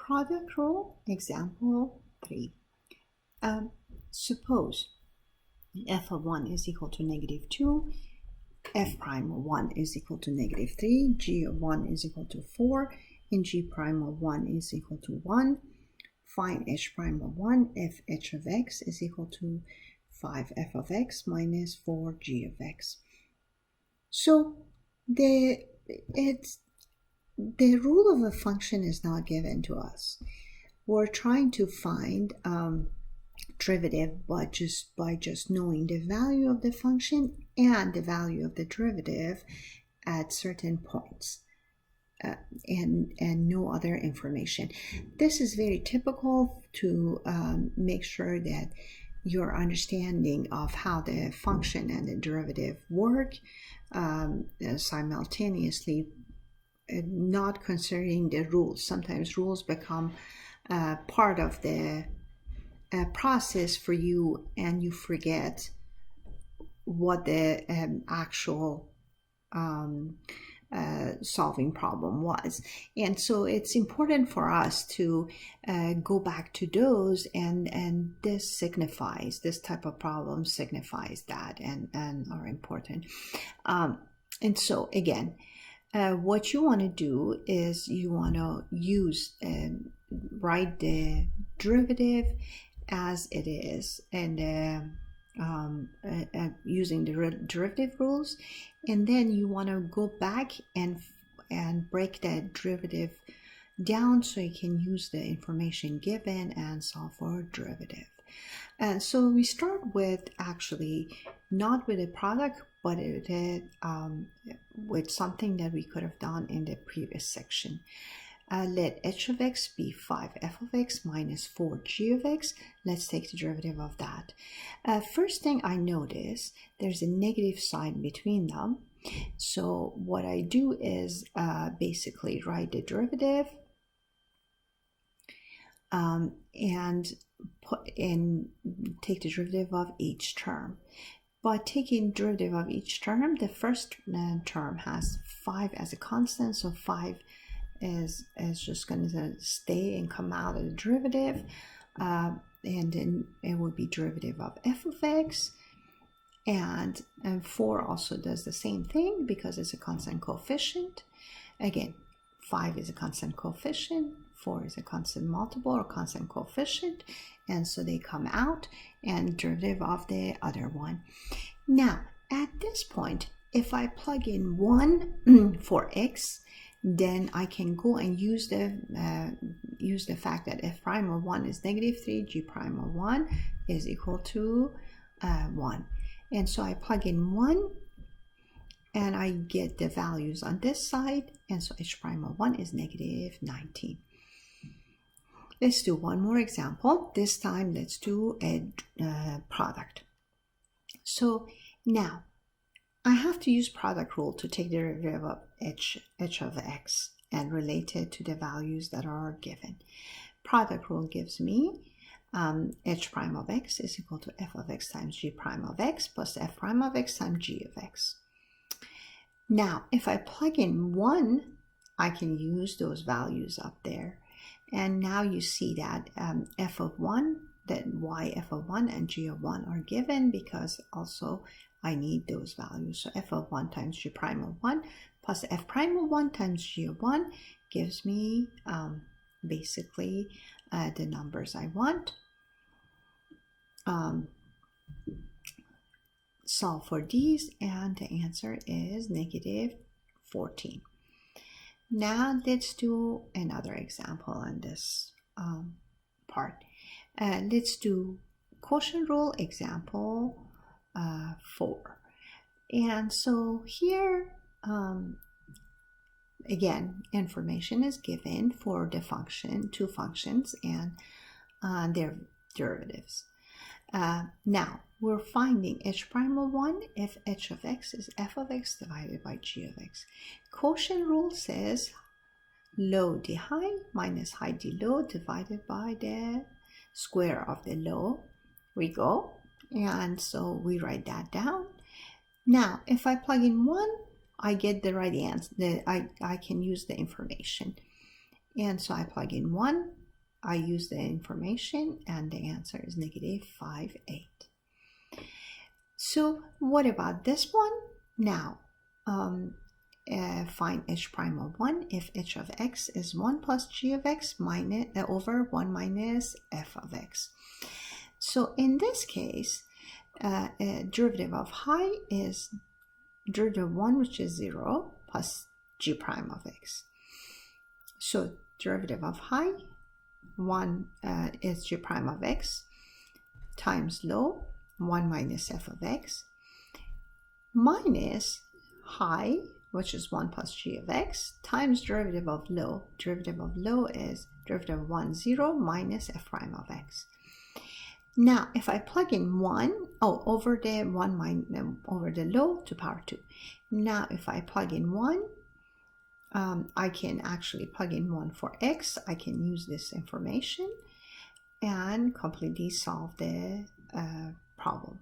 Product rule, example 3. Suppose f of 1 is equal to negative 2, f prime of 1 is equal to negative 3, g of 1 is equal to 4, and g prime of 1 is equal to 1. Find h prime of 1 if h of x is equal to 5f of x minus 4g of x. So the rule of a function is not given to us. We're trying to find derivative by just knowing the value of the function and the value of the derivative at certain points. And no other information. This is very typical to make sure that your understanding of how the function and the derivative work simultaneously, not considering the rules. Sometimes rules become part of the process for you, and you forget what the actual solving problem was. And so it's important for us to go back to those, and this type of problem signifies that and are important. And so again, what you want to do is you want to write the derivative as it is, and using the derivative rules, and then you want to go back and break that derivative down so you can use the information given and solve for a derivative. And so we start with actually not with a product, but with something that we could have done in the previous section. Let h of x be 5f of x minus 4g of x. Let's take the derivative of that. First thing I notice, there's a negative sign between them. So what I do is basically write the derivative and take the derivative of each term. By taking derivative of each term, the first term has 5 as a constant, so 5 is just going to stay and come out of the derivative, and then it would be derivative of f of x, and 4 also does the same thing because it's a constant coefficient. Again, 5 is a constant coefficient, 4 is a constant multiple or constant coefficient, and so they come out, and derivative of the other one. Now at this point, if I plug in 1 for x, then I can go and use the fact that f prime of 1 is negative 3, g prime of 1 is equal to 1. And so I plug in 1, and I get the values on this side, and so h prime of 1 is negative 19. Let's do one more example. This time let's do a product. So now I have to use product rule to take the derivative of h of x and relate it to the values that are given. Product rule gives me h prime of x is equal to f of x times g prime of x plus f prime of x times g of x. Now, if I plug in 1, I can use those values up there. And now you see that f of 1, that y f of 1 and g of 1 are given, because also I need those values. So f of 1 times g prime of 1 plus f prime of 1 times g of 1 gives me basically the numbers I want. Solve for these, and the answer is negative 14. Now let's do another example on this part. Let's do quotient rule example 4. And so here again, information is given for the function, two functions, and their derivatives. Now we're finding h prime of 1 if h of x is f of x divided by g of x. Quotient rule says low d high minus high d low divided by the square of the low. We go, and so we write that down. Now if I plug in 1, I get the right answer. I can use the information. And so I plug in 1, I use the information, and the answer is -5/8. So what about this one? Now, find h prime of 1 if h of x is 1 plus g of x minus, over 1 minus f of x. So in this case, derivative of high is derivative of 1, which is 0, plus g prime of x. So derivative of high, 1 is g prime of x, times low, 1 minus f of x, minus high, which is 1 plus g of x, times derivative of low. Derivative of low is derivative of 1, 0, minus f prime of x. Now, if I plug in 1, over the 1 minus, over the low to power 2. Now, if I plug in 1, I can actually plug in 1 for x. I can use this information and completely solve the problem.